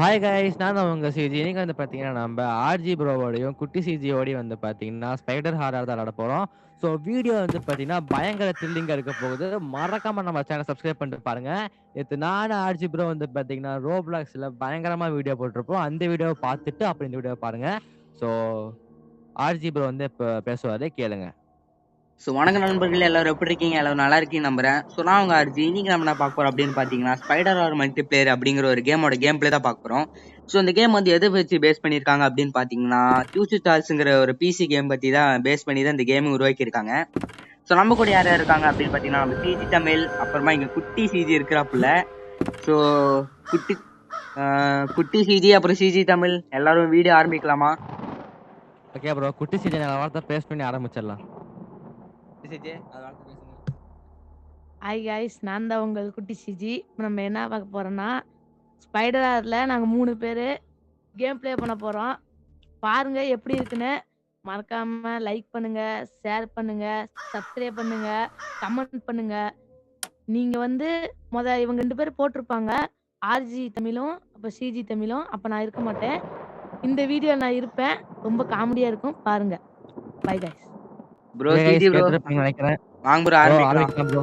Hi guys, நான் தான் உங்க சிஜி. இன்னைக்கு வந்து பார்த்தீங்கன்னா, நம்ம ஆர்ஜி ப்ரோவோடையும், குட்டி சிஜியோடையும் வந்து பார்த்தீங்கன்னா, ஸ்பைடர் ஹாரர் தான் விளையாட போறோம். ஸோ வீடியோ வந்து பார்த்தீங்கன்னா, பயங்கர த்ரில்லிங்கா இருக்க போகுது. மறக்காம நம்ம சேனல் சப்ஸ்கிரைப் பண்ணிட்டு பாருங்க. நேத்து நானும் ஆர்ஜி ப்ரோ வந்து பார்த்தீங்கன்னா, ரோப்ளாக்ஸ்ல பயங்கரமா வீடியோ போட்டிருப்போம். அந்த வீடியோவ பார்த்துட்டு அப்புறம் இந்த வீடியோவ பாருங்க. ஸோ ஆர்ஜி ப்ரோ வந்து இப்ப பேசுவாரு, கேளுங்க. வணக்கம் நண்பர்களே, எல்லாரும் எப்படி இருக்கீங்க? எல்லாரும் நல்லா இருக்கீங்க நம்புறேன். நான் உங்க அர்ஜி. இன்னைக்கு நம்ம என்ன பார்க்க போறோம் அப்படின்னு பாத்தீங்கன்னா, ஸ்பைடர் ஆர் மல்டி பிளேயர் அப்படிங்கிற ஒரு கேமோட கேம் பிளே தான் பார்க்க போறோம். இந்த கேம் வந்து எதை வச்சு பேஸ் பண்ணிருக்காங்க அப்படின்னு பாத்தீங்கன்னா, டியூசி டால்ஸ்ங்கிற ஒரு பிசி கேம் பத்தி தான் பேஸ் பண்ணி தான் இந்த கேம் உருவாக்கி இருக்காங்க. நம்ம கூட யார் யார் இருக்காங்க அப்படின்னு பாத்தீங்கன்னா, நம்ம சிஜி தமிழ், அப்புறமா இங்க குட்டி சிஜி இருக்கிறாப்புல. ஸோ குட்டி குட்டி சிஜி அப்புறம் சிஜி தமிழ் எல்லாரும் வீடியோ ஆரம்பிக்கலாமா? ஓகே ப்ரோ, குட்டி சிஜி நான் வார்த்தை பேஸ் பண்ணி ஆரம்பிச்சிடலாம். சிஜி அது வார்த்தை பேசுங்க. ஹாய் காய்ஸ், நான் தான் உங்கள் குட்டி சிஜி. நம்ம என்ன பார்க்க போறோம்னா, ஸ்பைடர் ஆர்ல நாங்கள் 3 பேர் கேம் ப்ளே பண்ண போகிறோம். பாருங்க எப்படி இருக்குன்னு. மறக்காம லைக் பண்ணுங்க, ஷேர் பண்ணுங்க, சப்ஸ்கிரைப் பண்ணுங்க, கமெண்ட் பண்ணுங்க. நீங்க வந்து இவங்க 2 பேர் போட்டிருப்பாங்க, ஆர்ஜி தமிழும் அப்போ சிஜி தமிழும். அப்போ நான் இருக்க மாட்டேன். இந்த வீடியோ நான் இருப்பேன். ரொம்ப காமெடியா இருக்கும், பாருங்க. Bye guys. Bro Okay guys, CG bro கேட்டிருப்பீங்கன்னு நினைக்கிறேன். வாங்க ப்ரோ ப்ரோ ஆரம்பிக்கலாம். ஆரம்பிக்கலாம் ப்ரோ.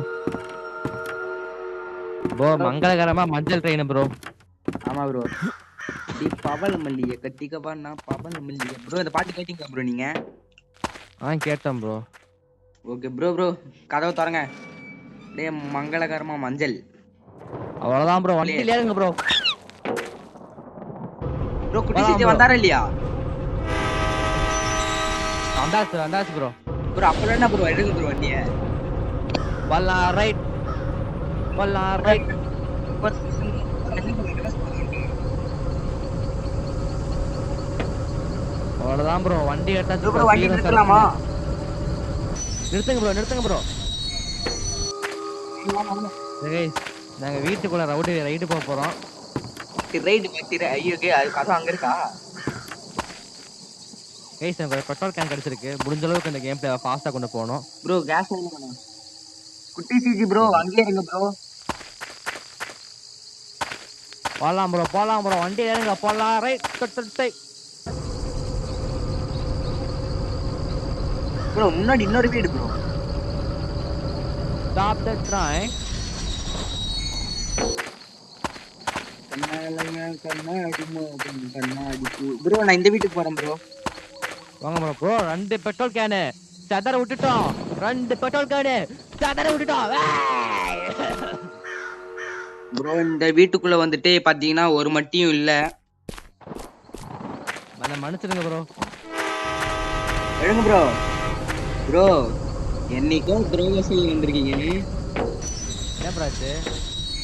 ப்ரோ மங்களகரமா மஞ்சள் ட்ரெயின் ப்ரோ. ஆமா ப்ரோ. டி பவல் மல்லிய கட்டிக்கவா நான் பவல் மல்லிய ப்ரோ. இந்த பாட்டு கேட்டீங்களா ப்ரோ நீங்க? கேட்டேன் ப்ரோ. ஓகே ப்ரோ கதவை திறங்க. டே மங்களகரமா மஞ்சள். அவ்வளவுதான் ப்ரோ, வண்டியில ஏறுங்க ப்ரோ. ப்ரோ குட்டி சிஜி வந்தாரா இல்லையா? வந்தாச்சு ப்ரோ. ப்ரோ அப்புறம் என்ன ப்ரோ எடுங்க ப்ரோ வண்டிய. பல்லா ரைட். அவ்வளவுதான் ப்ரோ, வண்டி எடுத்தாச்சு ப்ரோ வண்டி நிறுத்தலாமா? நிறுத்துங்க ப்ரோ. நாங்க வீட்டுக்குள்ள ரைடு போக போறோம். ரைடு மாத்திர ஐயோ அது கதை அங்க இருக்கா? கைஸ், எனக்கு பெட்ரோல் கேன் கிடைச்சிருக்கு. முடிஞ்ச அளவுக்கு இந்த கேம் பிளே ஃபாஸ்டா கொண்டு போகணும். ப்ரோ கேஸ் வேணும். குட்டி சிஜி ப்ரோ அங்கேயே இருங்க ப்ரோ. போலாம் ப்ரோ, வண்டி ஏறுங்க, போலாம். ரைட் ப்ரோ முன்னாடி இன்னொரு வீடு ப்ரோ. Stop the train. கண்ணாடி ப்ரோ நான் இந்த வீட்டுக்கு போறேன் ப்ரோ. வாங்க ப்ரோ. 2 பெட்ரோல் கேனு சதற விட்டுட்டோம். 2 பெட்ரோல் கேனு சதற விட்டுட்டோம். ப்ரோ இந்த வீட்டுக்குள்ள வந்துட்டு பாத்தீங்கன்னா ஒரு மட்டியும் இல்ல. மன்னிச்சிடுங்க ப்ரோ. எடுங்க ப்ரோ. ப்ரோ என்னைக்கும் துரோகத்தில் வந்திருக்கீங்க. என்ன ப்ராச்சு?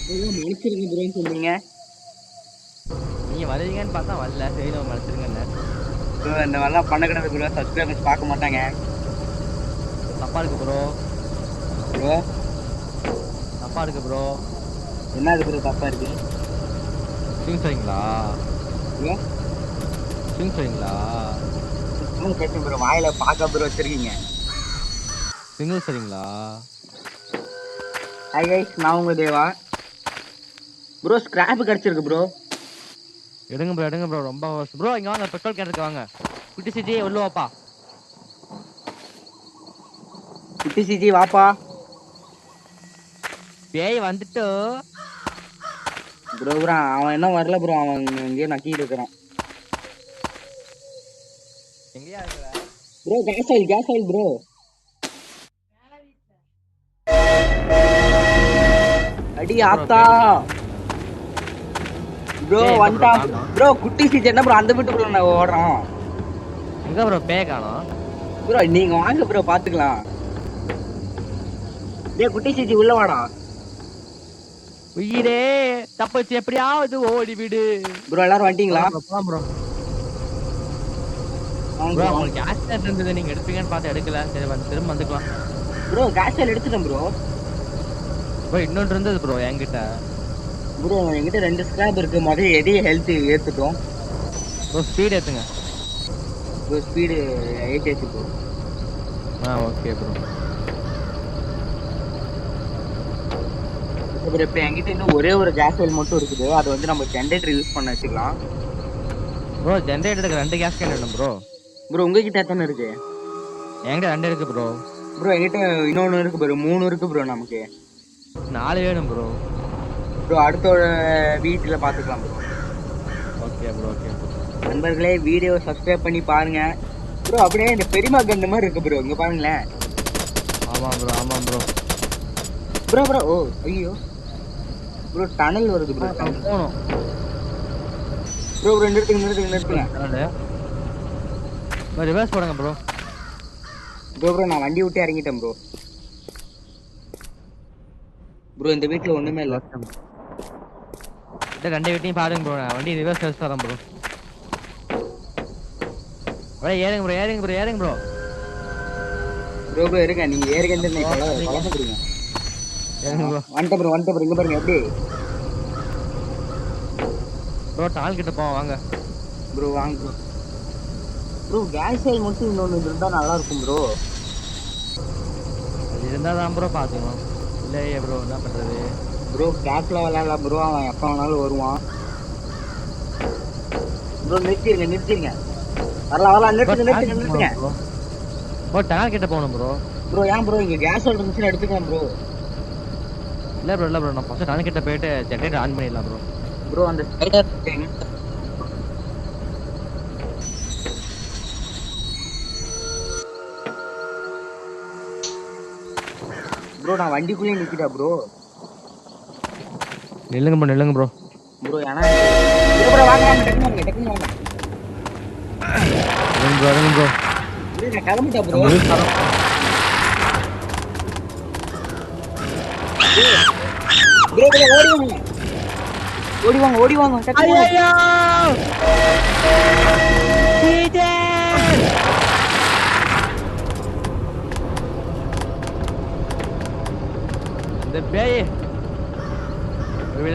மன்னிச்சிருங்க ப்ரோன்னு சொன்னீங்க. நீங்க வருவீங்கன்னு பார்த்தா வரல. சரி, நம்ம மன்னிச்சிருங்க. ப்ரோ இந்த மாதிரிலாம் பண்ணக்கூடாது ப்ரோ. சப்ஸ்கிரைபர்ஸ் பார்க்க மாட்டாங்க. தப்பா இருக்கு ப்ரோ. என்ன அது ப்ரோ தப்பா இருக்கு? ஸ்விங் சரிங்களா? பேசுங்க ப்ரோ. வாயில பாக்க ப்ரோ வச்சிருக்கீங்க. சிங்கிள் சரிங்களா? ஹாய் கைஸ், நான் உங்க தேவா. ப்ரோ ஸ்கிராப் கிடைச்சிருக்கு ப்ரோ. எடுங்க ப்ரோ. ரொம்ப ப்ரோ இங்க வாங்க, பெட்ரோல் கேன் இருக்கு, வாங்க. குட்டி சிஜி உள்ள வாப்பா. குட்டி சிஜி வாப்பா. பேய் வந்துட்டு. ப்ரோ அவன் என்ன வரல ப்ரோ. அவன் இங்கே நக்கிட்டு இருக்கிறான். எங்கயா இருக்கற ப்ரோ? Case oil bro. அடி ஆத்தா ப்ரோ வந்தா ப்ரோ. குட்டி சிஜி என்ன ப்ரோ அந்த வீட்டுக்குள்ள நான் ஓடுறான். எங்க ப்ரோ பேய் காணோம்? ப்ரோ நீங்க வாங்க ப்ரோ பாத்துக்கலாம். டேய் குட்டி சிஜி உள்ள வாடா. உயிரே தப்பிச்சு எப்படியாவது ஓடி விடு. ப்ரோ எல்லாரும் வந்துட்டீங்களா? போலாம் ப்ரோ. உங்களுக்கு ஆக்சிடென்ட் இருந்தது, நீங்க எடுப்பீங்கன்னு பார்த்து எடுக்கல. சரி திரும்ப வந்துக்கலாம். ப்ரோ கேஸ் ஆயில் எடுத்துட்டேன் ப்ரோ. இன்னொன்று இருந்தது ப்ரோ என்கிட்ட. ப்ரோ என்கிட்ட 2 ஸ்கிராப் இருக்கு. முதல்ல எதையும் ஹெல்த் ஏத்துட்டோம் ப்ரோ. ஸ்பீட் ஏத்துங்க ப்ரோ. ஸ்பீடு 8 ஏத்து ப்ரோ. Okay bro. ப்ரோ இப்போ என்கிட்ட இன்னும் ஒரே ஒரு கேஸ் வெல் மட்டும் இருக்குது. அது வந்து நம்ம ஜென்ரேட்டர் யூஸ் பண்ண வச்சுக்கலாம். ப்ரோ ஜெனரேட்டருக்கு 2 கேஸ் கேன் வேணும் ப்ரோ. ப்ரோ உங்ககிட்ட எத்தனை இருக்கு? என்கிட்ட 2 இருக்கு ப்ரோ. ப்ரோ என்கிட்ட இன்னொன்னு இருக்கு ப்ரோ. 3 இருக்கு ப்ரோ நமக்கு. 4 வேணும் ப்ரோ. ப்ரோ அடுத்த வீட்டுல பாத்துக்கலாம் bro. Okay bro okay bro. நண்பர்களே வீடியோ சப்ஸ்கிரைப் பண்ணி பாருங்க ப்ரோ. அப்படியே இந்த பெரியமா கன் மாதிரி இருக்கு ப்ரோ. இங்க பாருங்களேன். ஆமா ப்ரோ. ப்ரோ ப்ரோ ஓ ஐயோ ப்ரோ டனல் வருது ப்ரோ. போணும் ப்ரோ ப்ரோ நிறுத்துங்க. ப்ரோ ரிவர்ஸ் போடுங்க ப்ரோ. ப்ரோ நான் வண்டி விட்டு இறங்கிட்டேன் ப்ரோ. ப்ரோ இந்த வீட்ல ஒண்ணுமே இல்ல. இந்த 2 வீட்டையும் பாருங்க ப்ரோ. நான் வண்டி ரிவர்ஸ் எடுத்து வரேன் ப்ரோ. ப்ரோ ஏறுங்க ப்ரோ. ப்ரோ இருங்க. நீங்க ஏறுங்க நீ கலந்துறீங்க. ஏறுங்க ப்ரோ. வந்துட்ட ப்ரோ. இங்க பாருங்க எப்படி ப்ரோ டால் கிட்ட போவோம் வாங்க. ப்ரோ வாங்க ப்ரோ. ப்ரோ கேஸ் ஆயில் மட்டும் இன்னொன்று இருந்தால் நல்லா இருக்கும் ப்ரோ. அது இருந்தால் தான் ப்ரோ பார்த்துக்கணும். இல்லையே ப்ரோ என்ன பண்ணுறது? ப்ரோ கேட்ல விளையாடலாம் ப்ரோ. அவன் எப்போ வேணாலும் வருவான். ப்ரோ நிறுத்திருங்க. வரலாம் நிறுத்துங்க. ப்ரோ டால் கிட்ட போகணும் ப்ரோ. ப்ரோ ஏன் ப்ரோ இங்கே கேஸ் ஆயில் இருந்துச்சுன்னு எடுத்துக்கலாம் ப்ரோ. இல்லை ப்ரோ நான் ஃபஸ்ட்டு டால் கிட்ட போயிட்டு ஜென்ரேட்டர் ஆன் பண்ணிடலாம் ப்ரோ. ப்ரோ அந்த ஸ்பைடர் ப்ரோ நான் வண்டிக்குள்ளேயே நிற்கிட்டா ப்ரோ. நில்லுங்க ப்ரோ. ப்ரோ ஏன்னா ப்ரோ வாங்க டக்குனு வாங்க. இருங்க ப்ரோ. நான் கிளம்பிட்டா ப்ரோ. ஓடி வாங்க. ஐயோ டிஜே இந்த பேய்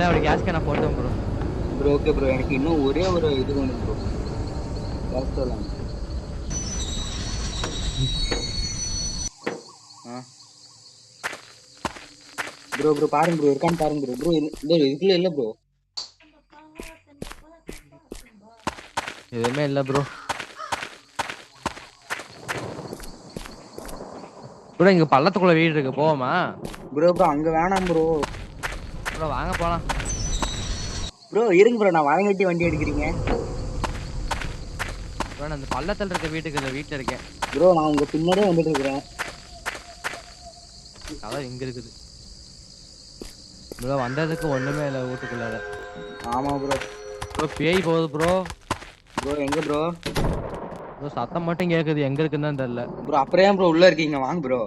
ஒரு கேஸ் கேன போட்டோம் ப்ரோ. ஓகே ப்ரோ எனக்கு இன்னும் ஒரே ஒரு இது வேணும் ப்ரோ. கேஸ் சொல்லலாம். ப்ரோ பாருங்க ப்ரோ இருக்கான்னு பாருங்க ப்ரோ. இதுக்குள்ள இல்ல ப்ரோ. எதுவுமே இல்ல ப்ரோ. இங்க பள்ளத்துக்குள்ள வீடு இருக்கு போவோமா? ப்ரோ அங்க வேணாம் ப்ரோ. வாங்க போலாம். ப்ரோ இருங்க ப்ரோ நான் வாங்கட்டி வண்டி எடுக்கிறீங்க. ப்ரோ நான் அந்த பள்ளத்துல இருக்க வீட்டுல இருக்கேன். ப்ரோ நான் உங்க பின்னாடியே வந்துட்டு இருக்கிறேன். அதான் இங்க இருக்குது. ப்ரோ வந்ததுக்கு ஒண்ணுமே இல்ல வீட்டுக்குள்ளார. ஆமா ப்ரோ. பேய் போகுது ப்ரோ. எங்க ப்ரோ? சத்தம் மட்டும் கேக்குது. எங்க இருக்குன்னு தான் தெரியல. ப்ரோ அப்புறம் ஏன் ப்ரோ உள்ள இருக்கீங்க? வாங்க ப்ரோ.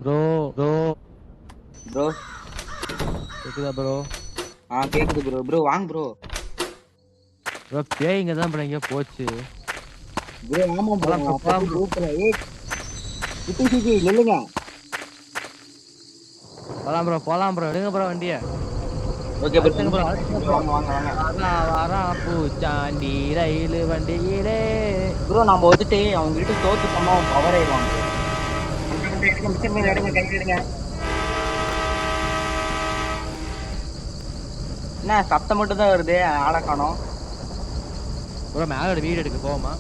ப்ரோ கேக்குதா ப்ரோ? கேக்குது ப்ரோ. வாங்க ப்ரோ. பேய் இங்க தான் ப்ரோ எங்க போச்சு. ப்ரோ ஆமா ப்ரோ. ஏய் குட்டி நில்லுங்க. போலாம் ப்ரோ. எடுங்க ப்ரோ வண்டியை. Okay bro. வாங்க. வரா பூச்சாண்டி ரயில் வண்டியிலே. ப்ரோ நம்ம வந்துட்டு அவங்க கிட்ட தோத்து பண்ணா பவர் ஆயிடுவாங்க. என்ன சத்தம் மட்டும் தான் வருது. ஆளை காணோம். ப்ரோ மேல வீடு எடுக்க போவோமா?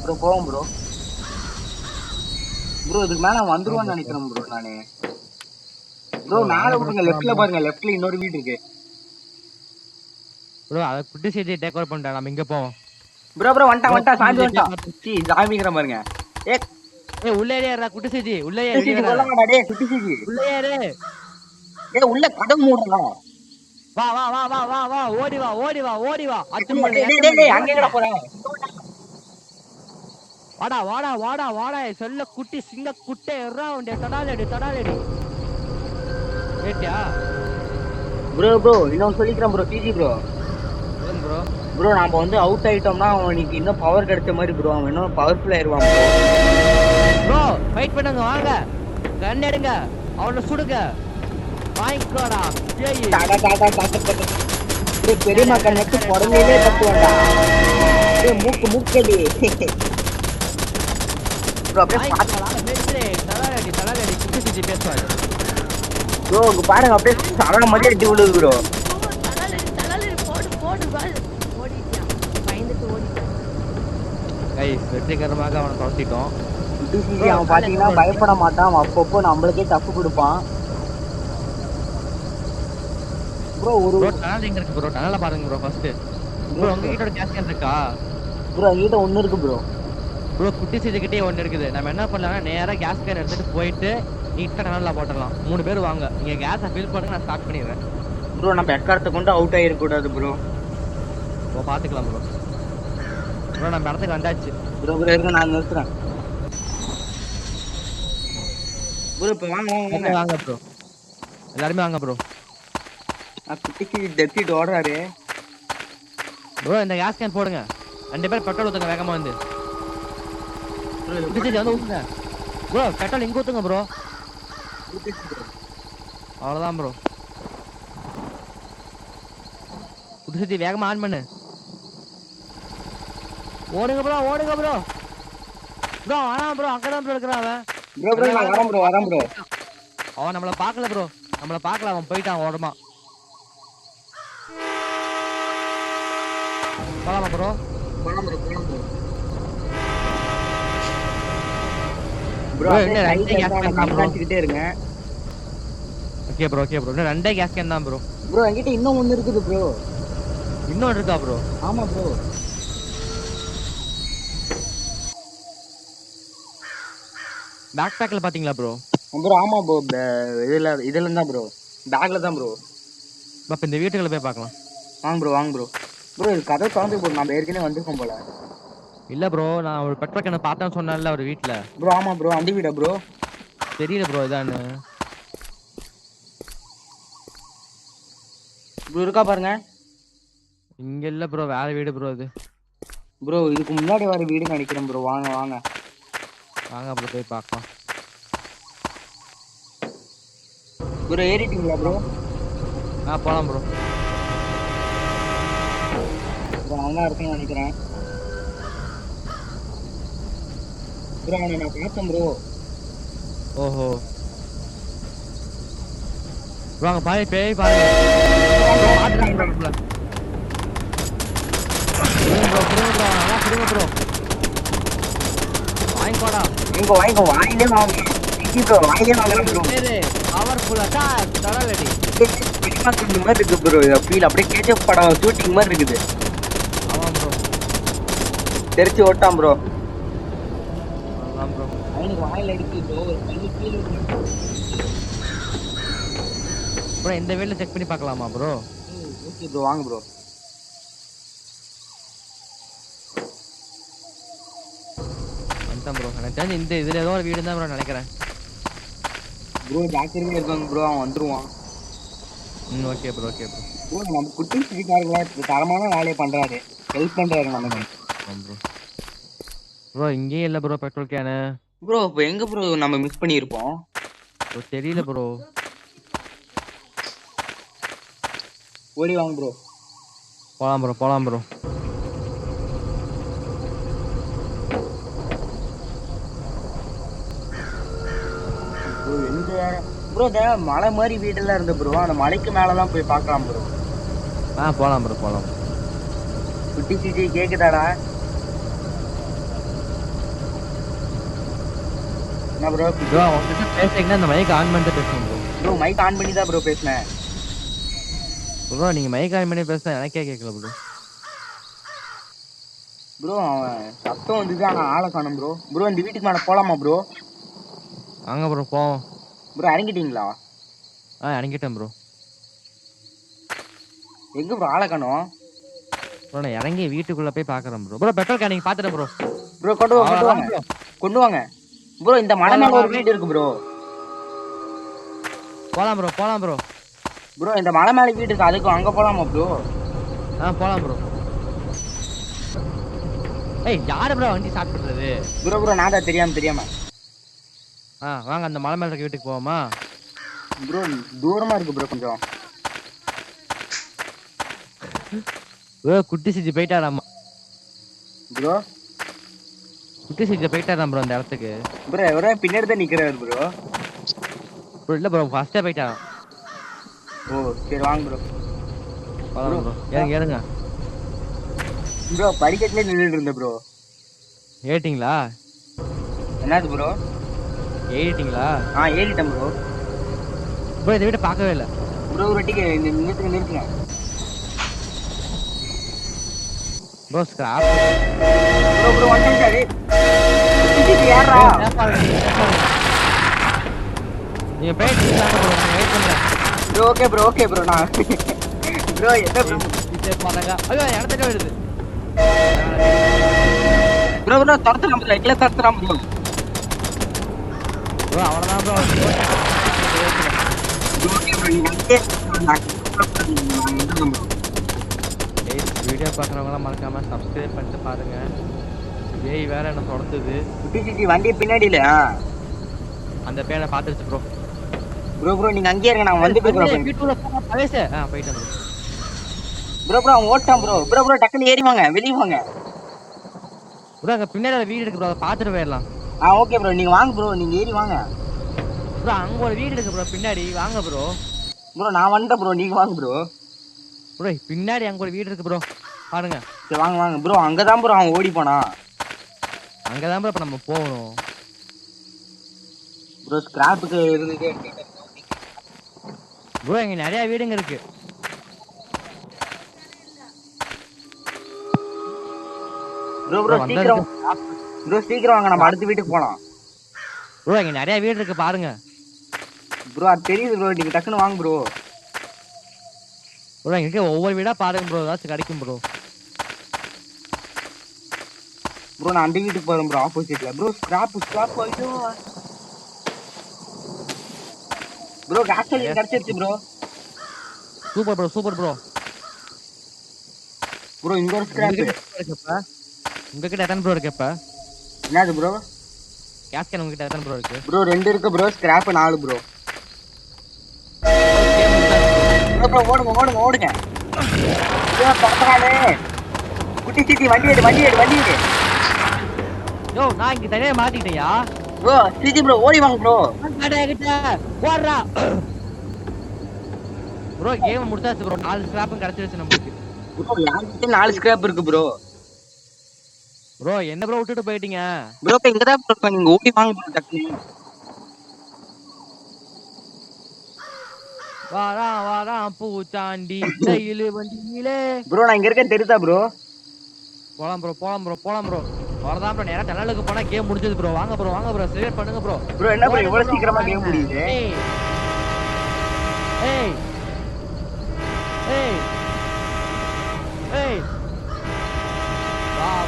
ப்ரோ போவோம் ப்ரோ. இதுக்கு மேல வந்துருவான்னு நினைக்கிறேன் ப்ரோ நானு. ப்ரோ மேல விட்டுங்க. லெஃப்ட்ல பாருங்க. லெஃப்ட்ல இன்னொரு வீடு இருக்கு. ப்ரோ அத குட்டி சிட்டி டேக் ஓவர் பண்ணிட்டா. நம்ம இங்க போவோம். ப்ரோ வந்துட்டா சாமி சாமிங்கற பாருங்க. ஏய் உள்ள ஏறியா குட்டி சிட்டி. உள்ள ஏறி கொல்லங்கடா டேய் குட்டி சிட்டி. உள்ள ஏறு. உள்ள கதவு மூடுடா. வா ஓடி வா. டேய் அங்க எங்கடா போற? வாடா சொல்ல குட்டி சிங்க குட்டை எறாவுண்டே தடாலடி. கேட்டியா? ப்ரோ இன்னொன்னு சொல்லிக்கிறேன் ப்ரோ. டிஜி ப்ரோ நாம வந்து அவுட் ஆயிட்டோம்னா அவனுக்கு இன்னும் பவர் கிடைச்ச மாதிரி ப்ரோ. அவன் இன்னும் பவர்ஃபுல் ஆயிருவான் ப்ரோ. ஃபைட் பண்ணுங்க வாங்க. கன் எடுங்க. அவனை சுடுங்க. வாங்கிக்கோடா. பெரியமா கண்ணு உடனே தப்புவாண்டா. மூக்கடி ப்ரோ அப்படியே தலாலடி குட்டி சிட்டி பேசுவாரு. ப்ரோ இங்க பாருங்க அப்படியே சரண மாதிரி அடி விழுது ப்ரோ. தலாலி போடு போடு பால் ஓடிட்டான். பயந்துட்டு ஓடிட்டான். கைஸ் வெற்றிகரமாக அவனை துரத்திட்டோம். டிசிசி அவன் பாத்தீங்கன்னா பயப்பட மாட்டான். அவன் அப்பப்போ நம்மளுக்கே தப்பு கொடுப்பான். ப்ரோ ஒரு ப்ரோ டனல் எங்க இருக்கு ப்ரோ? டனல பாருங்க ப்ரோ ஃபர்ஸ்ட். ப்ரோ உங்க கிட்ட ஒரு கேஸ் கேன் இருக்கா? ப்ரோ என்கிட்ட ஒண்ணு இருக்கு ப்ரோ. ப்ரோ குட்டி சீஜிக்கிட்டே ஒன்று இருக்குது. நம்ம என்ன பண்ணலாம்னா நேரா கேஸ் கேன் எடுத்துட்டு போயிட்டு நீட்டா டனல்ல போட்டுடலாம். 3 பேர் வாங்க. நீங்க கேஸை ஃபில் பண்ணுங்க, நான் ஸ்டார்ட் பண்ணிடுறேன். ப்ரோ நம்ம எக்காரத்தை கொண்டு அவுட் ஆகிருக்க கூடாது ப்ரோ. ப்ரோ பாத்துக்கலாம் ப்ரோ. ப்ரோ நம்ம இடத்துக்கு வந்தாச்சு. ப்ரோ ப்ரோ இருங்க நான் நிறுத்துறேன். ப்ரோ இப்போ வாங்க வாங்க வாங்க ப்ரோ. எல்லாருமே வாங்க ப்ரோ. குட்டிக்கு டெப்டிட் ஓடுறாரு. ப்ரோ இந்த கேஸ் கேன் போடுங்க. 2 பேர் பெட்ரோல் ஊத்துங்க வேகமா வந்து. குட்டி சீஜி வந்து ஊத்துங்க. ப்ரோ பெட்ரோல் இங்க ஊத்துங்க ப்ரோ. அவ்வளவுதான் ப்ரோ. குட்டி சீஜி வேகமா ஆன் பண்ணு. ஓடுங்க ப்ரோ ஓடுங்க ப்ரோ. ப்ரோ ஆனா ப்ரோ அங்கதான் ப்ரோ இருக்கிறான் அவன். ப்ரோ ப்ரோ நான் வரேன் ப்ரோ வரேன் ப்ரோ. அவன் நம்மள பாக்கல ப்ரோ. நம்மள பாக்கல, அவன் போயிட்டான் ஓடமா. போலாமா ப்ரோ? போலாம் ப்ரோ போலாம் ப்ரோ. ப்ரோ இன்னும் 2 கேஸ் கேன் தான் ப்ரோ. காமிச்சிட்டே இருங்க. Okay bro okay bro. இன்னும் 2 கேஸ் கேன் தான் ப்ரோ. ப்ரோ என்கிட்ட இன்னும் ஒன்னு இருக்குது ப்ரோ. இன்னொரு இருக்கா ப்ரோ? ஆமா ப்ரோ. பேக் பேக்ல பாத்தீங்களா ப்ரோ? ப்ரோ ஆமா ப்ரோ. இதுல தான் ப்ரோ. பேக்ல தான் ப்ரோ. அப்ப இந்த வீட்டுக்குள்ள போய் பார்க்கலாம். வாங்க ப்ரோ வாங்க ப்ரோ. ப்ரோ இது கதை திறந்து ப்ரோ. நம்ம ஏற்கனவே வந்திருக்கோம் போல. இல்ல ப்ரோ, நான் ஒரு பெட்ரோல் கேனை பார்த்தேன்னு சொன்னேன்ல ஒரு வீட்ல. ப்ரோ ஆமா ப்ரோ அந்த வீடா ப்ரோ? தெரியல ப்ரோ இதானு. ப்ரோ இருக்கா பாருங்க. இங்க இல்ல ப்ரோ, வேற வீடு ப்ரோ இது. ப்ரோ இதுக்கு முன்னாடி வர வீடு நினைக்கிறேன் ப்ரோ. வாங்க வாங்க வாங்க ப்ரோ போய் பார்க்கலாம். ப்ரோ ஏறிட்டீங்களா ப்ரோ? போலாம் ப்ரோ. ப்ரோ அங்கே இருக்குன்னு நினைக்கிறேன். ப்ரோ அவனை நான் பார்த்தேன் ப்ரோ. ஓஹோ ப்ரோ அங்க பாரு பேய் பாருங்க. ப்ரோ வாங்கிக்கோடா. இங்க வாங்கிக்கோ வாயிலே வாங்க ப்ரோ. வாயிலே வாங்குறேன் ப்ரோ. பவர்ஃபுல் அட்டாக் தரலடி. பிடிமா இந்த மாதிரி இருக்கு ப்ரோ. ஃபீல் அப்படியே கேஜிஎஃப் படம் ஷூட்டிங் மாதிரி இருக்குது. ஆமா ப்ரோ. தெரிச்சு ஓட்டான் ப்ரோ. ஆமா ப்ரோ. அவனுக்கு வாயில அடிக்குது ப்ரோ. ஒரு கண்ணு கீழே ப்ரோ இந்த வீட்ல செக் பண்ணி பார்க்கலாமா ப்ரோ? ஓகே ப்ரோ வாங்க ப்ரோ. வந்துட்டேன் ப்ரோ. எனக்கு தெரிஞ்சு இந்த இதுல ஏதோ ஒரு வீடு தான் ப்ரோ நினைக்கிறேன். ப்ரோ ஜாக்கிரதையா இருக்காங்க ப்ரோ. அவன் வந்துருவான். Okay bro okay bro. Bro நம்ம குட்டி சிரிக்காருங்களா தரமான வேலையை பண்றாரு. ஹெல்ப் பண்றாரு நமக்கு. ப்ரோ ப்ரோ இங்கேயே இல்ல ப்ரோ பெட்ரோல் கேனு. ப்ரோ இப்போ எங்க ப்ரோ நம்ம மிஸ் பண்ணியிருப்போம்? ப்ரோ தெரியல ப்ரோ. ஓடி வாங்க ப்ரோ. போலாம் ப்ரோ போலாம் ப்ரோ. ப்ரோ எங்க ப்ரோ இந்த மலை மாதிரி வீடெல்லாம் இருந்து ப்ரோ. அந்த மலைக்கு மேலலாம் போய் பார்க்கலாம் ப்ரோ. போலாம் ப்ரோ போலாம். குட்டி சிஜி கேக்குதாடா? என்ன ப்ரோ? ப்ரோ உங்ககிட்ட பேசுறீங்கன்னா இந்த மைக் ஆன் பண்ணிட்டு பேசுங்க ப்ரோ. ப்ரோ மைக் ஆன் பண்ணி தான் ப்ரோ பேசுனேன். ப்ரோ நீங்க மைக் ஆன் பண்ணி பேசுனா எனக்கே கேட்கல ப்ரோ. ப்ரோ அவன் சத்தம் வந்துச்சு ஆனா ஆளை காணும் ப்ரோ. ப்ரோ இந்த வீட்டுக்கு மேலே போலாமா ப்ரோ? வாங்க ப்ரோ போவோம். ப்ரோ இறங்கிட்டீங்களா? இறங்கிட்டேன் ப்ரோ. எங்க ப்ரோ ஆளை காணோம்? ப்ரோ நான் இறங்கி வீட்டுக்குள்ள போய் பார்க்கறேன் ப்ரோ. ப்ரோ பெட்ரோல் கேன் நீங்க பார்த்துட்டேன் ப்ரோ. ப்ரோ கொண்டு வாங்க கொண்டு வாங்க கொண்டு வாங்க. ப்ரோ இந்த மலை மேல ஒரு வீடு இருக்கு ப்ரோ. போலாம் ப்ரோ போலாம் ப்ரோ. ப்ரோ இந்த மலை மேல வீடு இருக்கு. அதுக்கு அங்க போலாமா ப்ரோ? போலாம் ப்ரோ. ஏய் யாரு ப்ரோ வண்டி ஸ்டார்ட் பண்றது? ப்ரோ ப்ரோ நான் தான் தெரியாம. வாங்க அந்த மலை மேல இருக்க வீட்டுக்கு போவோமா? ப்ரோ தூரமா இருக்கு ப்ரோ கொஞ்சம். ப்ரோ குட்டி சிஜி போயிட்டாராமா. ப்ரோ குட்டி சிஜி போயிட்டாராம் ப்ரோ அந்த இடத்துக்கு. ப்ரோ எவரோ பின்னாடி தான் நிக்கிறாரு ப்ரோ. ப்ரோ இல்ல ப்ரோ ஃபர்ஸ்டே போயிட்டாராம். ஓ சரி வாங்க ப்ரோ. போலாம் ப்ரோ. ஏறுங்க ஏறுங்க. ப்ரோ படிக்கட்டுல நின்னுட்டு இருந்தேன் ப்ரோ. ஏறிட்டீங்களா? என்னது ப்ரோ? ஏறிட்டீங்களா? ஏறிட்டேன் ப்ரோ. ப்ரோ இந்த வீட்டை பார்க்கவே இல்லை. ப்ரோ ஒரு வாட்டிக்கு நிறுத்துங்க. Bro scrap. ப்ரோ வந்துட்டாரு. யாரா? நீங்க போயிட்டு இருக்காங்க ப்ரோ. நான் வெயிட் பண்றேன். ப்ரோ ஓகே ப்ரோ நான் ப்ரோ என்ன ப்ரோ இதே பாருங்க. ஐயோ இடத்துக்கு வருது. ப்ரோ தரத்துறான் ப்ரோ. எக்ல தரத்துறான் ப்ரோ. ப்ரோ அவ்வளவுதான் ப்ரோ. ஓகே ப்ரோ நீங்க வந்து வீடியோ பார்க்குறவங்களாம் மறக்காம சப்ஸ்கிரைப் பண்ணிட்டு பாருங்க. ஏய் வேற என்ன தொடர்ந்துது. டிடிடி வண்டி பின்னாடி இல்ல. அந்த பேனை பார்த்துருச்சு ப்ரோ. ப்ரோ நீங்க அங்கேயே இருங்க நான் வந்துட்டு இருக்கேன். வீட்டுல பவேசே போயிட்டேன் ப்ரோ. ப்ரோ அவன் ஓட்டான் ப்ரோ டக்குனு ஏறி வாங்க வெளிய வாங்க. ப்ரோ அங்க பின்னாடி வீடு இருக்கு ப்ரோ. அதை பார்த்துட்டு போயிடலாம். ஓகே ப்ரோ நீங்க வாங்க ப்ரோ. நீங்க ஏறி வாங்க ப்ரோ. அங்க ஒரு வீடு இருக்கு ப்ரோ பின்னாடி. வாங்க ப்ரோ. நான் வந்துட்டேன் ப்ரோ. நீங்க வாங்க ப்ரோ. பின்னாடி அங்க ஒரு வீடு இருக்கு ப்ரோ. பாருங்க. சரி வாங்க ப்ரோ. அங்கதான் ப்ரோ அவன் ஓடி போனா. அங்கதான் ப்ரோ இப்ப நம்ம போகணும். ப்ரோ ஸ்கிராப்புக்கு இருந்துட்டே ப்ரோ இங்க நிறைய வீடுங்க இருக்கு. ப்ரோ சீக்கிரம் வாங்க. நம்ம அடுத்த வீட்டுக்கு போலாம். ப்ரோ இங்க நிறைய வீடு இருக்கு பாருங்க. ப்ரோ அது தெரியுது ப்ரோ. நீங்க டக்குன்னு வாங்க ப்ரோ. ப்ரோ இங்க ஒவ்வொரு வீடா பாருங்க ப்ரோ. ஏதாச்சும் கிடைக்கும் ப்ரோ. நான் அந்த வீட்டுக்கு போறேன் ப்ரோ. ஆப்போசிட்ல ப்ரோ ஸ்கிராப் ஐயோ ப்ரோ கேஸ்டலின் கிடைச்சிருச்சு ப்ரோ. Super bro. இங்க ஒரு ஸ்கிராப். உங்ககிட்ட எத்தனை ப்ரோ இருக்கு இப்ப? என்னது ப்ரோ? கேஸ்கன் உங்ககிட்ட எத்தனை ப்ரோ இருக்கு? ப்ரோ 2 இருக்கு ப்ரோ. Scrap 4 bro. ஓடுங்க. குட்டி சிட்டி வண்டி எடு. யோ நான் இங்க தனியா மாட்டிட்டேயா? ப்ரோ சிட்டி ப்ரோ ஓடி வாங்க ப்ரோ. கிட்ட ஓடுறா. ப்ரோ கேம் முடிச்சாச்சு ப்ரோ. 4 ஸ்கிராப்பும் கிடைச்சிருச்சு நமக்கு. ப்ரோ யார்கிட்ட 4 ஸ்கிராப் இருக்கு ப்ரோ. ப்ரோ என்ன ப்ரோ விட்டுட்டு போயிட்டீங்க? ப்ரோ இங்க தான் ப்ரோ நீங்க ஓடி வாங்க ப்ரோ டக்குனு. வாரான் பூச்சாண்டி தையில வண்டியிலே. ப்ரோ நான் இங்க இருக்கேன் தெரியுதா ப்ரோ? போலாம் ப்ரோ. அவ்வளவுதான் ப்ரோ. நேரா டனலுக்கு போனா கேம் முடிஞ்சது ப்ரோ. வாங்க ப்ரோ. கிளியர் பண்ணுங்க ப்ரோ. ப்ரோ என்ன ப்ரோ இவ்வளவு சீக்கிரமா கேம் முடியுது? ஏய்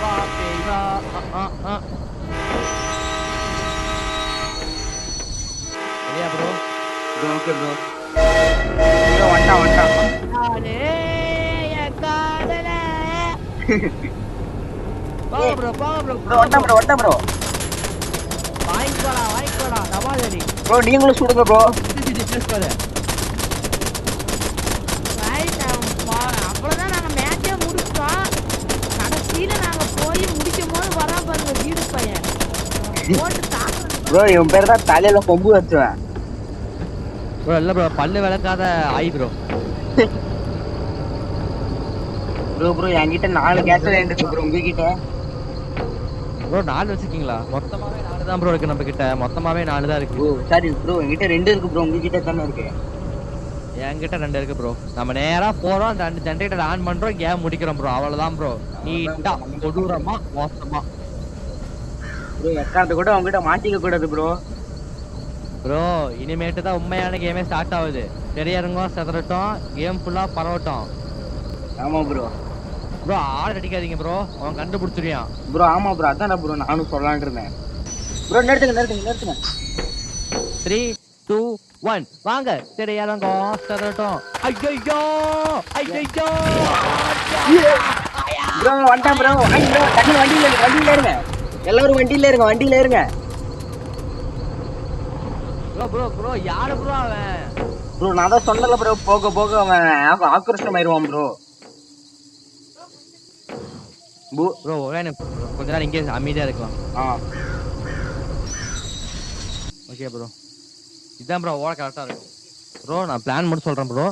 வா பேய்வா. சரியா ப்ரோ? Okay bro. வந்துட்டான். நானே என் காதல. போங்க ப்ரோ. வந்துட்டான் ப்ரோ. வாங்கிக்கோடா தபாலடி. ப்ரோ நீங்களும் சுடுங்க ப்ரோ. அவ்வளவுதான் நாங்க மேட்சே முடிச்சிட்டோம். கடைசியில நாங்க போய் முடிக்கும் போது வரா பாருங்க வீடு பையன் போட்டு தாக்குறது. ப்ரோ இவன் பேர் தான் தலையில கொம்பு வச்சுவேன். ப்ரோ இல்ல ப்ரோ பல்லு விளக்காத ஆயி ப்ரோ. ப்ரோ என்கிட்ட 4 கேஸ்டலின் இருக்கு ப்ரோ. உங்ககிட்ட ப்ரோ 4 வச்சிருக்கீங்களா? மொத்தமாவே 4 தான் ப்ரோ இருக்கு நம்ம கிட்ட. மொத்தமாவே 4 தான் இருக்கு. சாரி ப்ரோ என்கிட்ட 2 இருக்கு ப்ரோ. உங்ககிட்ட தானே இருக்கு? என்கிட்ட 2 இருக்கு ப்ரோ. நம்ம நேரா போறோம். அந்த ஜெனரேட்டர் ஆன் பண்றோம். கேம் முடிக்கிறோம் ப்ரோ. அவ்வளவுதான் ப்ரோ. நீட்டா கொடூரமா மோசமா. ப்ரோ எக்காந்து கூட உங்ககிட்ட மாட்டிக்க கூடாது ப்ரோ. ப்ரோ இனிமேட்டு தான் உண்மையான கேமே ஸ்டார்ட் ஆகுது. பெரியவங்க செதறட்டும். கேம் ஃபுல்லா பரவட்டும். ஆமா ப்ரோ. ப்ரோ ஆள் அடிக்காதீங்க ப்ரோ. அவன் கண்டுபிடிச்சிருவான் ப்ரோ. ஆமா ப்ரோ அதான் ப்ரோ நானும் சொல்லலாம்னு இருந்தேன். ப்ரோ நிறுத்துங்க. 3 2 1 வாங்க. திரையரங்க செதறட்டும். ஐயோ ப்ரோ வந்துட்டான் ப்ரோ. டக்குனு வண்டியில இருங்க. எல்லாரும் வண்டியில இருங்க. ப்ரோ யாரு ப்ரோ அவன்? ப்ரோ நான் தான் சொன்னல ப்ரோ போக அவன் ஆக்ரோஷமாயிருவான் ப்ரோ. ப்ரோ கொஞ்ச நேரம் இங்கே அமைதியா இருக்கலாம். Okay bro. இதான் ப்ரோ ஓட கரெக்டா இருக்கும் ப்ரோ. நான் பிளான் மட்டும் சொல்றேன் ப்ரோ.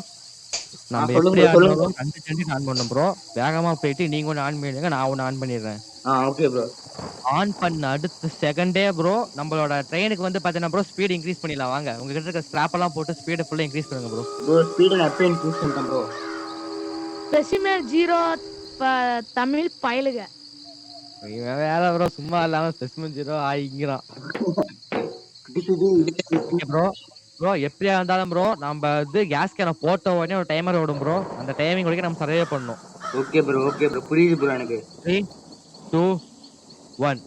நம்ம சொல்லுங்க எப்படி ப்ரோ சொல்லுங்க ப்ரோ. ஆடணும் 2 ஜெனரேட்டர் ஆன் பண்ணணும் ப்ரோ. வேகமா போயிட்டு நீங்க ஒண்ணு ஆன் பண்ணிடுங்க, நான் ஒண்ணு ஆன் பண்ணிடுறேன். Okay bro. ஆன் பண்ண அடுத்த செகண்டே ப்ரோ நம்மளோட ட்ரெயினுக்கு வந்து பாத்தீங்கன்னா ப்ரோ ஸ்பீட் இன்க்ரீஸ் பண்ணிடலாம். வாங்க உங்ககிட்ட இருக்க ஸ்கிராப் எல்லாம் போட்டு ஸ்பீடை ஃபுல்லா இன்க்ரீஸ் பண்ணுங்க ப்ரோ. ப்ரோ ஸ்பீடு நான் எப்போ இன்க்ரீஸ் பண்ணிட்டேன் ப்ரோ. ஸ்பெசிமென் 0 தமிழ் பயலுக. இவன் வேற ப்ரோ சும்மா இல்லாம ஸ்பெசிமென் 0 ஆயிங்கிறான். Okay bro. ப்ரோ எப்படியா இருந்தாலும் ப்ரோ நம்ம வந்து கேஸ் கேனை போட்ட உடனே ஒரு டைமர் ஓடும் ப்ரோ. அந்த டைமிங் வரைக்கும் நம்ம சர்வே பண்ணணும். ஓகே ப்ரோ புரியுது ப்ரோ எனக்கு. 3 2 1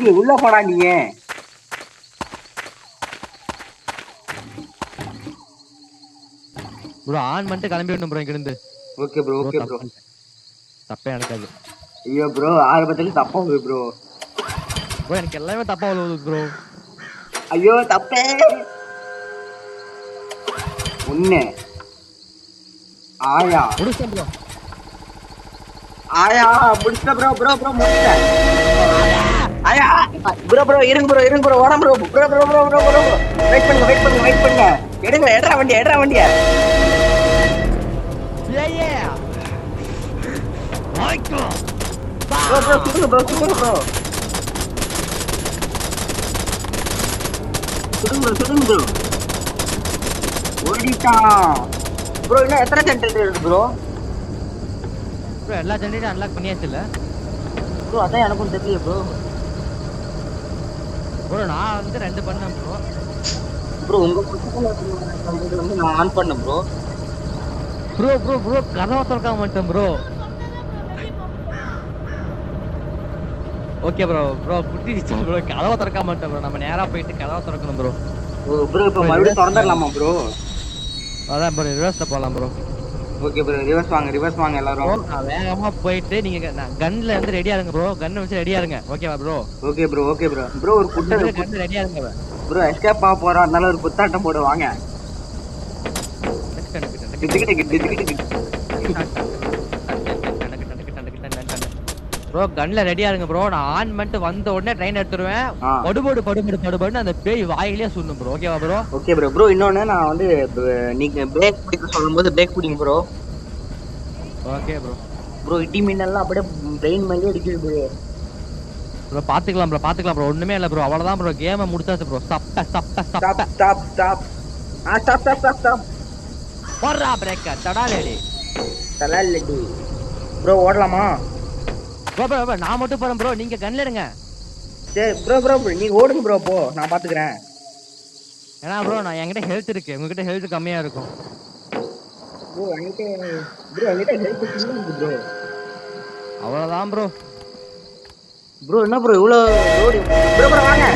ப்ரோ உள்ள போடா நீங்க. ப்ரோ ஆன் பண்ணிட்டு கிளம்பிடணும் ப்ரோ இங்க இருந்து. ஓகே ப்ரோ தப்பே நடக்காது. ஐயோ ப்ரோ ஆரம்பத்துல தப்பா போகுது ப்ரோ. ப்ரோ எனக்கு எல்லாமே தப்பா வருது ப்ரோ. ஐயோ தப்பே. ஒண்ணு ஆயா முடிச்சேன் ப்ரோ. ஆயா முடிச்ச ப்ரோ முடிச்ச ஆயா ப்ரோ இருங்க ப்ரோ ஓடம் ப்ரோ வெயிட் பண்ணுங்க எடுடா வண்டியா ப்ரோ சுடுங்க ப்ரோ ஓடிட்டான் ப்ரோ. இன்னும் எத்தனை ஜெனரேட்டர் இருக்கு ப்ரோ? ப்ரோ எல்லா ஜெனரேட்டரும் அன்லாக் பண்ணியாச்சு இல்ல ப்ரோ? அதான் எனக்கும் தெரியல ப்ரோ. ப்ரோ நான் வந்து 2 பண்ணேன் ப்ரோ. உங்க வந்து நான் ஆன் பண்ணேன் ப்ரோ. ப்ரோ கதவை திறக்க மாட்டேன் ப்ரோ. ஓகே ப்ரோ குட்டிச்சா ப்ரோ கதவை திறக்க மாட்டேன் ப்ரோ. நம்ம நேரா போயிட்டு கதவை திறக்கணும் ப்ரோ. ப்ரோ இப்போ மறுபடியும் திறந்துடலாமா ப்ரோ? அதான் ப்ரோ ரிவர்ஸ்ல போலாம் ப்ரோ. ஓகே ப்ரோ ரிவர்ஸ் வாங்க எல்லாரும். நான் வேகமா போயிட்டு நீங்க கன்ல இருந்து ரெடியா இருங்க ப்ரோ. கன் வச்சு ரெடியா இருங்க. ஓகேவா ப்ரோ? ஓகே ப்ரோ ஒரு கன் ரெடியா இருங்க ப்ரோ. எஸ்கேப் ஆக போறோம், அதனால ஒரு குத்தாட்டம் போடு வாங்க. ப்ரோ கன்ல ரெடியா இருங்க ப்ரோ. நான் ஆன் பண்ணிட்டு வந்த உடனே ட்ரெயின் எடுத்துருவேன். படுபடு அந்த பேய் வாயிலே சொல்லணும் ப்ரோ. ஓகேவா ப்ரோ? ஓகே ப்ரோ இன்னொன்னு நான் வந்து நீங்க பிரேக் பிடிக்க சொல்லும்போது பிரேக் பிடிங்க ப்ரோ. ஓகே ப்ரோ இடி மின்னல்லாம் அப்படியே பிரெயின் மேலே அடிக்குது ப்ரோ. பாத்துக்கலாம் ப்ரோ ஒண்ணுமே இல்ல ப்ரோ. அவ்வளவுதான் ப்ரோ. கேமை முடிச்சாச்சு ப்ரோ. ஸ்டாப் போறா பிரேக் தடாலேடி ப்ரோ. ஓடலாமா ப்ரோ? நான் மட்டும் போறேன் ப்ரோ. நீங்க கன்ல இருங்க. சரி ப்ரோ நீங்க ஓடுங்க ப்ரோ. போ நான் பாத்துக்கிறேன். ஏன்னா ப்ரோ நான் என்கிட்ட ஹெல்த் இருக்கு, உங்ககிட்ட ஹெல்த் கம்மியா இருக்கும். ப்ரோ என்கிட்ட ஹெல்த் ஃபுல்லா இருக்கு ப்ரோ. அவ்வளவுதான் ப்ரோ. என்ன ப்ரோ இவ்வளோ ஓடி ப்ரோ வாங்க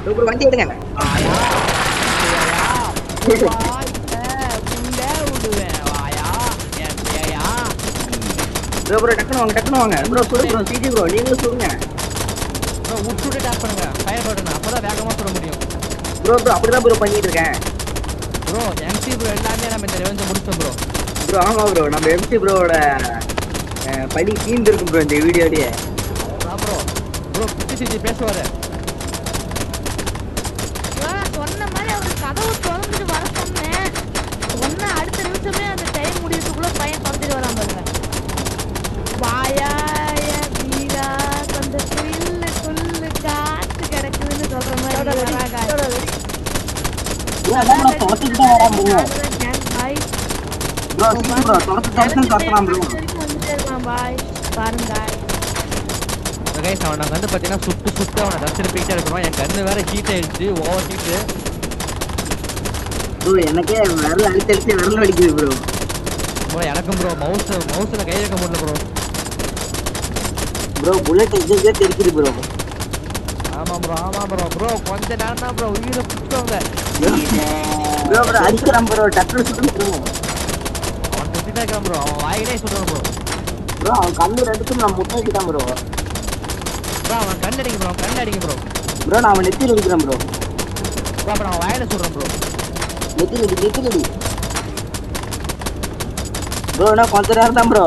ப்ரோ வண்டி எடுங்க. ப்ரோ டக்குனு வாங்க ப்ரோ. சுடு ப்ரோ சிஜி ப்ரோ நீங்களும் சுடுங்க ப்ரோ. உட்சுட்டு டாப் பண்ணுங்க ஃபயர் பட்டன். அப்பதான் வேகமா சுட முடியும் ப்ரோ. அப்படிதான் ப்ரோ பண்ணிட்டு இருக்கேன் ப்ரோ. எம்சி ப்ரோ எல்லாமே நம்ம இந்த ரெவென்ஜ் முடிச்சோம் ப்ரோ. ஆமா ப்ரோ நம்ம எம்சி ப்ரோவோட படி தீந்து இருக்கும் ப்ரோ இந்த வீடியோலயே. ப்ரோ சிஜி பேசுவாரு. சொன்ன மாதிரி அவர் கதவு திறந்துட்டு வர சொன்னேன். அடுத்த நிமிஷமே அந்த டைம் முடியறதுக்குள்ள பையன் திறந்துட்டு வரான் பாருங்க. வாயாய வீரா கொஞ்சம் குள்ளு காத்து கிடக்குதுன்னு சொல்ற மாதிரி அவனை வந்து பாத்தீங்கன்னா சுட்டு அவனை தச்சுட்டு போயிட்டே இருக்கிறோம். என் கண்ணு வேற ஹீட் ஆயிடுச்சு, ஓவர் ஹீட்டு. எனக்கே விரல் அடிச்சு விரல் அடிக்குது ப்ரோ. எனக்கும் ப்ரோ மவுஸ்ல கை வைக்க முடியல ப்ரோ. புல்லட் எங்கே தெரிக்குது ப்ரோ. ஆமா ப்ரோ கொஞ்ச நேரம் தான் ப்ரோ உயிரை புடிச்சவங்க. ப்ரோ அடிக்கிறான் ப்ரோ. டக்குனு சுடுங்க ப்ரோ. அவன் சுத்திட்டே இருக்கான் ப்ரோ. அவன் வாயிலே சுடுறான் ப்ரோ. அவன் கண்ணு ரெண்டுக்கும் நான் முட்டை அடிக்கிட்டான் ப்ரோ. அவன் கண்ணு அடிங்க ப்ரோ. நான் அவன் நெத்தியில் அடிக்கிறேன் ப்ரோ. அப்புறம் அவன் வாயில சுடுறான் ப்ரோ. நெத்தியில் அடி ப்ரோ. நான் கொஞ்ச நேரம் தான் ப்ரோ.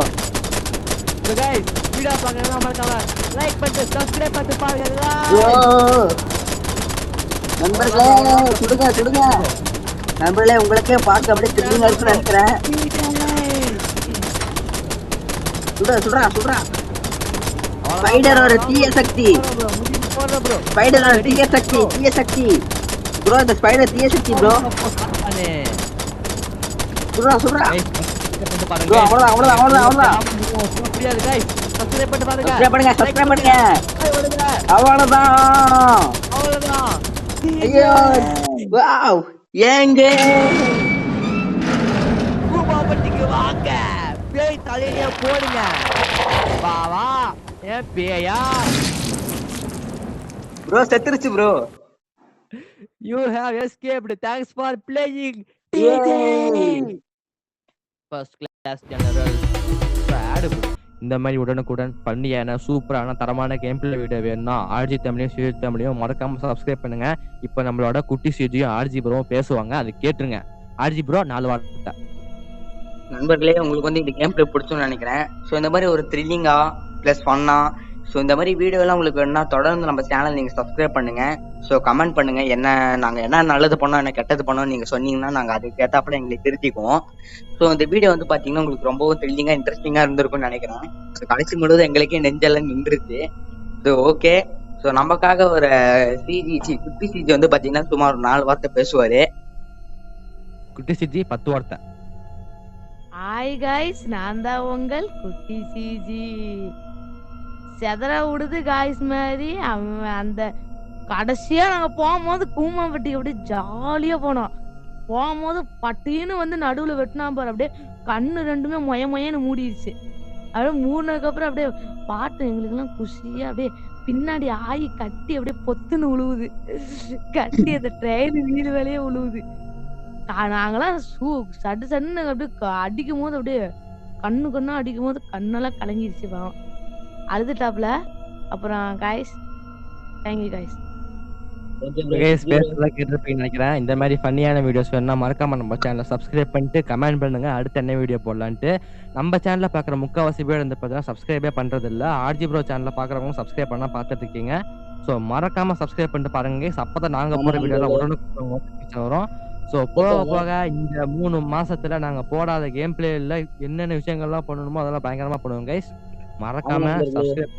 கைஸ் வீடியோ பார்க்கறதா மறக்காம லைக் பண்ணிட்டு சப்ஸ்கிரைப் பண்ணிட்டு பாருங்க நண்பர்களே சுடுங்க நண்பர்களே உங்களுக்கே பார்க்க அப்படியே த்ரில்லிங்கா இருக்குன்னு நினைக்கிறேன். சுடுறா ஸ்பைடரோட தீய சக்தி ப்ரோ. இந்த ஸ்பைடர் தீய சக்தி ப்ரோ. சுடுறா ப்ரோ. அவ்வளவுதான். சப்ஸ்கிரைப் பண்ணுங்க. அவ்வளவுதான். ஐயோ வாவ் ஏங்க ரூபாபட்டிக்கு வாங்க பேய் தலையில போடுங்க வா ஏ பேயா ப்ரோ செத்துருச்சு ப்ரோ. You have escaped thanks for playing first class general ஆடு. இந்த மாதிரி உடனுக்குடன் பண்ணியான சூப்பரான தரமான கேம் பிளே வீடியோ வேணும்னா ஆர்ஜி தமிழையும் சிஜி தமிழையும் மறக்காம சப்ஸ்கிரைப் பண்ணுங்க. இப்போ நம்மளோட குட்டி சிஜியும் ஆர்ஜி ப்ரோவும் பேசுவாங்க, அது கேட்டுருங்க. ஆர்ஜி ப்ரோ 4 வார்த்தை. நண்பர்களே உங்களுக்கு வந்து இந்த கேம் பிளே பிடிச்சுன்னு நினைக்கிறேன். ஸோ இந்த மாதிரி ஒரு த்ரில்லிங்கா பிளஸ் ஃபன்னா ஸோ இந்த மாதிரி வீடியோ எல்லாம் உங்களுக்கு வேணும்னா தொடர்ந்து நம்ம சேனல் நீங்க சப்ஸ்கிரைப் பண்ணுங்க. ஸோ கமெண்ட் பண்ணுங்க, நாங்க என்ன நல்லது பண்ணோம் என்ன கெட்டது பண்ணோம் நீங்க சொன்னீங்கன்னா நாங்க அதுக்கு ஏத்தாப்புல எங்களுக்கு திருத்திக்குவோம். ஸோ இந்த வீடியோ வந்து பாத்தீங்கன்னா உங்களுக்கு ரொம்பவும் த்ரில்லிங்கா இன்ட்ரெஸ்டிங்கா இருந்திருக்கும்னு நினைக்கிறேன். ஸோ கடைசி முழுவதும் எங்களுக்கே நெஞ்செல்லாம் நின்றுச்சு. So okay. ஸோ நமக்காக ஒரு குட்டி சிஜி வந்து பாத்தீங்கன்னா சுமார் ஒரு 4 வார்த்தை பேசுவாரு. குட்டி சிஜி 10 வார்த்தை. ஹாய் காய்ஸ், நான் தான் உங்கள் குட்டி சிஜி. செதற விடுது காய்ஸ் மாதிரி அவன் அந்த கடைசியா நாங்க போகும்போது கூமாம்பட்டிக்கு அப்படியே ஜாலியா போனோம். போகும்போது பட்டின்னு வந்து நடுவுல வெட்டினா பாரு, அப்படியே கண்ணு ரெண்டுமே மொயன்னு மூடிடுச்சு. அப்படியே மூடினதுக்கு அப்புறம் அப்படியே பாட்டு எங்களுக்கு எல்லாம் குஷியா அப்படியே பின்னாடி ஆயி கட்டி அப்படியே பொத்துன்னு உழுவுது. கட்டி அந்த ட்ரெயின் வீடு வேலையே உழுவுது. நாங்கெல்லாம் சடுன்னு அப்படியே அடிக்கும் போது அப்படியே கண்ணா அடிக்கும் போது கண்ணெல்லாம் கலங்கிருச்சு பாவம். அழுதுட்டாப்ல. அப்புறம் காய்ஸ் தேங்க்யூ காய்ஸ். நினைக்கிறேன் இந்த மாதிரி ஃபன்னியான வீடியோஸ் வேணும்னா மறக்காம நம்ம சேனலை சப்ஸ்கிரைப் பண்ணிட்டு கமெண்ட் பண்ணுங்க அடுத்து என்ன வீடியோ போடலான்ட்டு. நம்ம சேனல்ல பாக்குற முக்காவாசி பேர் வந்து பார்த்தீங்கன்னா சப்ஸ்கிரைபே பண்றது இல்ல. ஆர்ஜி ப்ரோ சேனல்ல பாக்குறவங்க சப்ஸ்கிரைப் பண்ணா பார்த்துட்டு இருக்கீங்க. ஸோ மறக்காம சப்ஸ்கிரைப் பண்ணிட்டு பாருங்க. அப்பதான் நாங்க போற வீடியோல உடனுக்குடன் வரும். ஸோ போக இந்த 3 மாசத்துல நாங்க போடாத கேம் பிளேல என்னென்ன விஷயங்கள்லாம் பண்ணணுமோ அதெல்லாம் பயங்கரமா பண்ணுவோம் கைஸ். மறக்காம சப்ஸ்கிரைப்.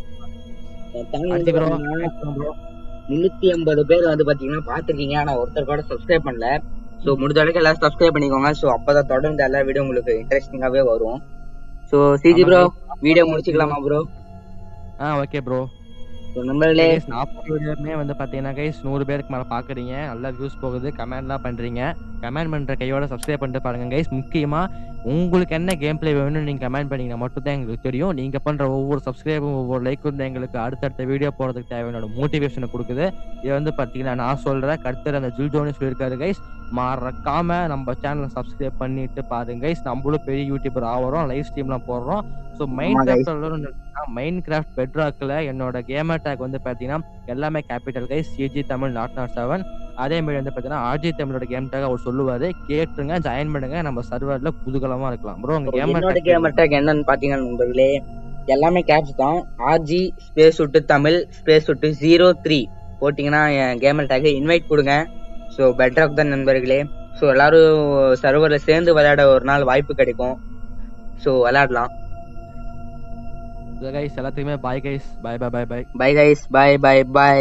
380 பேர் வந்து பாத்தீங்கன்னா பாத்துருக்கீங்க, ஆனா ஒருத்தர் கூட சப்ஸ்கிரைப் பண்ணல. சோ முடிஞ்ச வரைக்கும் எல்லாரும் சப்ஸ்கிரைப் பண்ணிக்கோங்க. சோ அப்பதான் தொடர்ந்து எல்லா வீடியோ உங்களுக்கு இன்ட்ரெஸ்டிங்காவே வரும். சோ சிஜி ப்ரோ வீடியோ முடிச்சுக்கலாமா ப்ரோ? Okay bro. நண்பர்களே 40 வீடியோமே வந்து பாத்தீங்கன்னா கைஸ் 100 பேருக்கு மேல பாக்குறீங்க, நல்லா வியூஸ் போகுது, கமெண்ட்லாம் பண்றீங்க. கமெண்ட் பண்ற கையோட சப்ஸ்கிரைப் பண்ணிட்டு பாருங்க கைஸ். முக்கியமா உங்களுக்கு என்ன கேம் பிளே வேணும்னு நீங்க கமெண்ட் பண்ணீங்கன்னா மட்டும் தான் எங்களுக்கு தெரியும். நீங்க பண்ற ஒவ்வொரு சப்ஸ்கிரைபும் ஒவ்வொரு லைக்கும் தான் எங்களுக்கு அடுத்தடுத்த வீடியோ போறதுக்கு தேவையான மோட்டிவேஷனை கொடுக்குது. இது வந்து பாத்தீங்கன்னா நான் சொல்றேன், கருத்தர் அந்த ஜில் ஜோனி சொல்லியிருக்காரு கைஸ். மறக்காம நம்ம சேனலை சப்ஸ்கிரைப் பண்ணிட்டு பாருங்க கைஸ். நம்மளும் பெரிய யூடியூபர் ஆகிறோம், லைவ் ஸ்ட்ரீம்லாம் போடுறோம். ஸோ மைண்ட் கிராஃப்ட் பெட்ராக்ல என்னோட கேமர் டேக் வந்து பாத்தீங்கன்னா எல்லாமே கேபிட்டல் கைஸ். சிஜி தமிழ் 007. அதே மாதிரி வந்து பாத்தீங்கன்னா ஆர்ஜி தமிழோட கேம் டேக் அவர் சொல்லுவாரு, கேட்டுருங்க, ஜாயின் பண்ணுங்க, நம்ம சர்வர்ல குதூகலமா இருக்கலாம் ப்ரோ. உங்க கேமர் டேக் என்னன்னு பாத்தீங்கன்னா நண்பர்களே எல்லாமே கேப்ஸ் தான். ஆர்ஜி ஸ்பேஸ் விட்டு தமிழ் ஸ்பேஸ் விட்டு 03 போட்டீங்கன்னா என் கேமர் டேக் இன்வைட் கொடுங்க. ஸோ பெட்ராக் தான் நண்பர்களே. ஸோ எல்லாரும் சர்வர்ல சேர்ந்து விளையாட ஒரு நாள் வாய்ப்பு கிடைக்கும். ஸோ விளையாடலாம். எல்லாத்துக்குமே bye guys. Bye bye bye bye bye guys. Bye bye by.